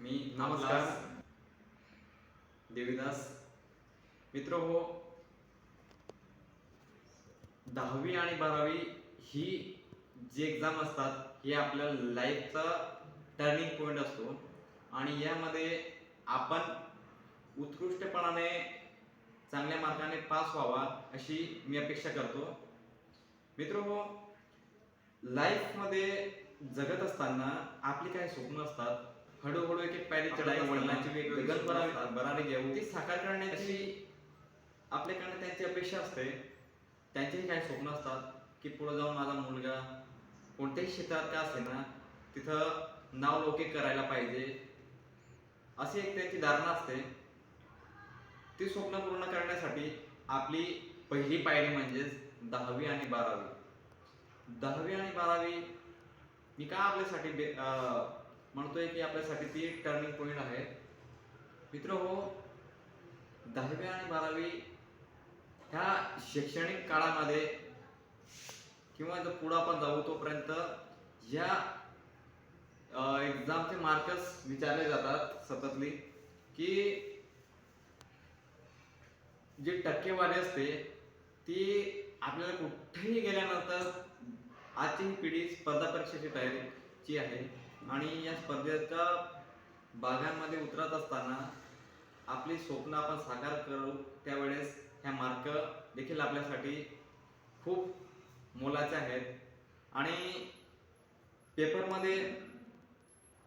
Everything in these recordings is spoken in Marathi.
मी नमस्कार. देवीदास. मित्र हो, 10वी आणि 12वी ही जी एक्झाम असतात ही आपल्या लाईफचा टर्निंग पॉईंट असतो आणि यामध्ये आपण उत्कृष्टपणाने चांगल्या मार्काने पास व्हावा अशी मी अपेक्षा करतो. मित्र हो, लाईफमध्ये जगत असताना आपली काही स्वप्न असतात. हळूहळू एक एक पायरी चढाई वडिलांची वेगवेगळी बरारी घेऊ ती साकार करण्याची आपल्याकडनं त्यांची अपेक्षा असते. त्यांचेही काही स्वप्न असतात की पुढे जाऊन माझा मुलगा कोणत्याही क्षेत्रात का असेना तिथं नावलौकिक करायला पाहिजे, अशी एक त्यांची धारणा असते. ती स्वप्न पूर्ण करण्यासाठी आपली पहिली पायरी म्हणजेच 10वी आणि 12वी. 10वी आणि 12वी मी का आपल्यासाठी म्हणतोय की आपल्यासाठी ती टर्निंग पॉईंट आहे. मित्र हो, 10वी आणि 12वी ह्या शैक्षणिक काळामध्ये किंवा जर पुढे आपण जाऊ तोपर्यंत या एक्झामचे मार्क्स विचारले जातात सततली, की जी टक्केवारी असते ती आपल्याला कुठेही गेल्यानंतर आजची ही पिढी स्पर्धा परीक्षेची तयारीची आहे आणि या स्पर्धेच्या भागांमध्ये उतरत असताना आपली स्वप्न आपण साकार करू त्यावेळेस ह्या मार्क देखील आपल्यासाठी खूप मोलाचे आहेत. आणि पेपरमध्ये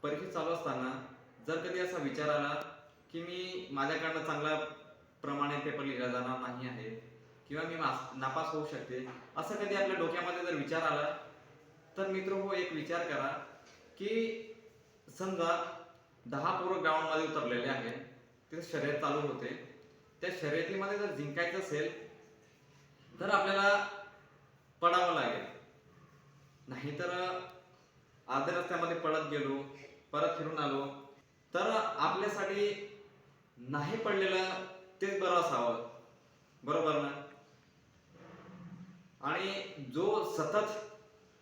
परीक्षा चालू असताना जर कधी असा विचार आला की मी माझ्याकडनं चांगल्या प्रमाणे पेपर लिहिला जाणार नाही आहे किंवा मी नापास होऊ शकते, असं कधी आपल्या डोक्यामध्ये जर विचार आला तर मित्र हो, एक विचार करा की समजा 10 पोरं ग्राउंडमध्ये उतरलेले आहे, तिथे शर्यत चालू होते. त्या शर्यतीमध्ये जर जिंकायचं असेल तर आपल्याला पडावं लागेल, नाहीतर अर्ध्या रस्त्यामध्ये पडत गेलो परत फिरून आलो तर आपल्यासाठी नाही पडलेलं तेच बरं असावं, बरोबर ना? आणि जो सतत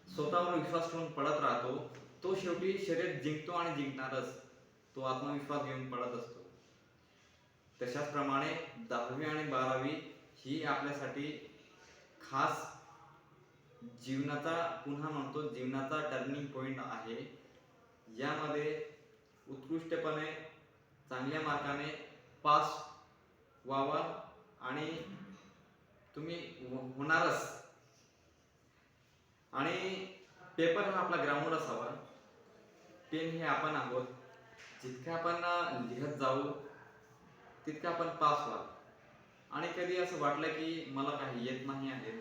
स्वतःवर विश्वास ठेवून पडत राहतो तो शेवटी शर्यत जिंकतो आणि जिंकणारच. तो आत्मविश्वास घेऊन पडत असतो. तशाच प्रमाणे 10वी आणि 12वी ही आपल्यासाठी खास जीवनाचा, पुन्हा म्हणतो जीवनाचा टर्निंग पॉईंट आहे. यामध्ये उत्कृष्टपणे चांगल्या मार्काने पास व्हावा आणि तुम्ही होणारच. आणि पेपर हा आपला ग्राउंड असावा, पेन हे आपण आहोत. जितकं आपण लिहत जाऊ तितकं आपण पास व्हाल. आणि कधी असं वाटलं की मला काही येत नाही आहे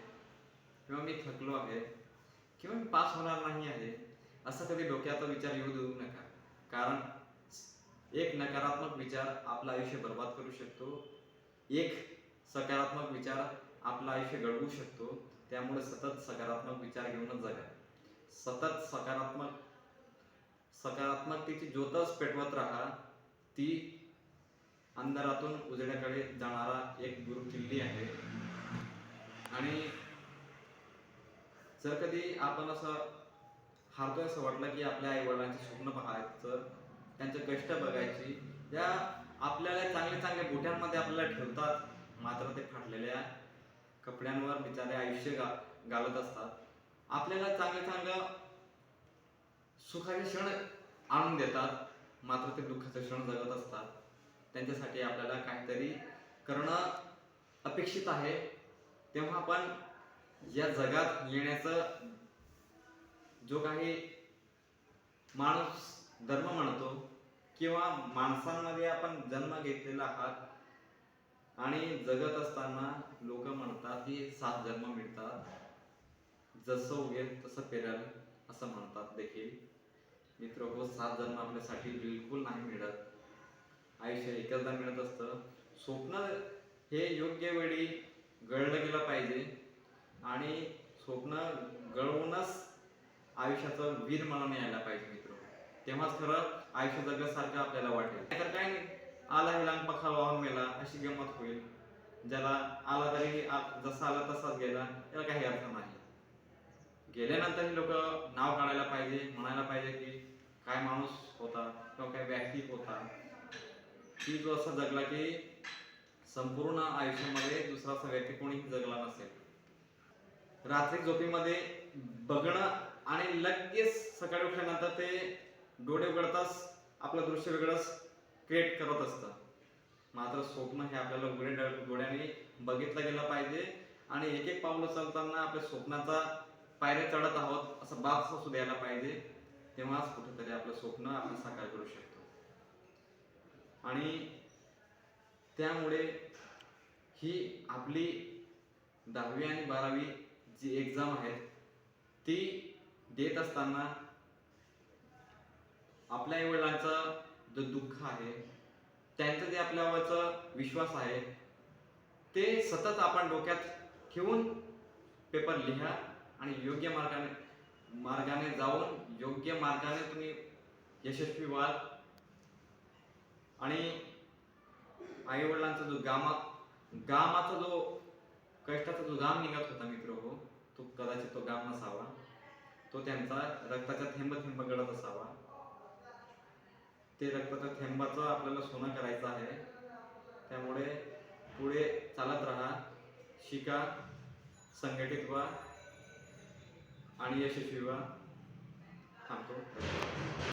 किंवा मी थकलो आहे किंवा मी पास होणार नाही आहे, असं कधी डोक्याचा विचार येऊ देऊ नका. कारण एक नकारात्मक विचार आपलं आयुष्य बर्बाद करू शकतो, एक सकारात्मक विचार आपलं आयुष्य घडवू शकतो. त्यामुळे सतत सकारात्मक विचार घेऊनच जगा. सतत सकारात्मकतेची ज्योतच पेटवत राहा. ती अंधारातून उजेडाकडे जाणारा एक गुरुकिल्ली आहे. आणि जर कधी आपण असं हारतोय असं वाटलं की आपल्या आई वडिलांची स्वप्न पाहायचं, त्यांचे कष्ट बघायची, या आपल्याला चांगले चांगले बुट्यांमध्ये आपल्याला ठेवतात, मात्र ते फाटलेल्या कपड्यांवर बिचारे आयुष्य घालत असतात. आपल्याला चांगले चांगलं सुखाचे क्षण आणून देतात, मात्र ते दुःखाचे क्षण जगत असतात. त्यांच्यासाठी आपल्याला काहीतरी करणं अपेक्षित आहे. तेव्हा आपण या जगात येण्याचं जो काही माणूस धर्म म्हणतो किंवा माणसांमध्ये आपण जन्म घेतलेला आहात आणि जगत असताना लोक म्हणतात की 7 जन्म मिळतात, जसं उगेल तसं पेरेल असं म्हणतात देखील. मित्र हो, 7 जन्म आपल्यासाठी बिलकुल नाही मिळत. आयुष्य एकचदा मिळत असतं. स्वप्न हे योग्य वेळी गळलं गेलं पाहिजे आणि स्वप्न गळवूनच आयुष्याचं वीर म्हणून यायला पाहिजे मित्र. तेव्हाच खरं आयुष्य जगल्यासारखं आपल्याला वाटेल. तर काय नाही, आला हेला पखा वाहून मेला अशी गंमत होईल. ज्याला आला तरी जसा आला तसाच गेला, त्याला काही अर्थ नाही. गेल्यानंतर ही लोक नाव काढायला पाहिजे, म्हणायला पाहिजे की काय माणूस होता किंवा काय व्यक्ती होता की जो असा जगला की संपूर्ण आयुष्यामध्ये दुसरा असा व्यक्ती कोणीही जगला नसेल. रात्री झोपेमध्ये बघणं आणि लगेच सकाळी उठल्यानंतर ते डोळे उघडताच आपलं दृश्य वेगळंच क्रिएट करत असतं. मात्र स्वप्न हे आपल्याला उघड्या डोळ्याने बघितलं गेलं पाहिजे आणि एक एक पाऊल चालताना आपल्या स्वप्नाचा पायऱ्या चढत आहोत असं भास असू द्यायला पाहिजे. तेव्हाच कुठेतरी आपलं स्वप्न आपण साकार करू शकतो. आणि त्यामुळे ही आपली 10वी आणि 12वी जी एक्झाम आहे ती देत असताना आपल्या आईवडिलांचं जो दुःख आहे, त्यांचं जे आपल्यावरचा विश्वास आहे, ते सतत आपण डोक्यात ठेवून पेपर लिहा आणि योग्य मार्गाने जाऊन योग्य मार्गाने तुम्ही यशस्वी व्हाल. आणि आईवडिलांचा जो घामाचा जो कष्टाचा जो घाम निघत होता मित्र हो, तो कदाचित तो घाम नसावा, तो त्यांचा रक्ताचा थेंब थेंब गळत असावा. ते रक्ताच्या थेंबाचं आपल्याला सोनं करायचं आहे. त्यामुळे पुढे चालत राहा, शिका, संघटित व्हा आणि यशस्वी व्हा. थांबतो.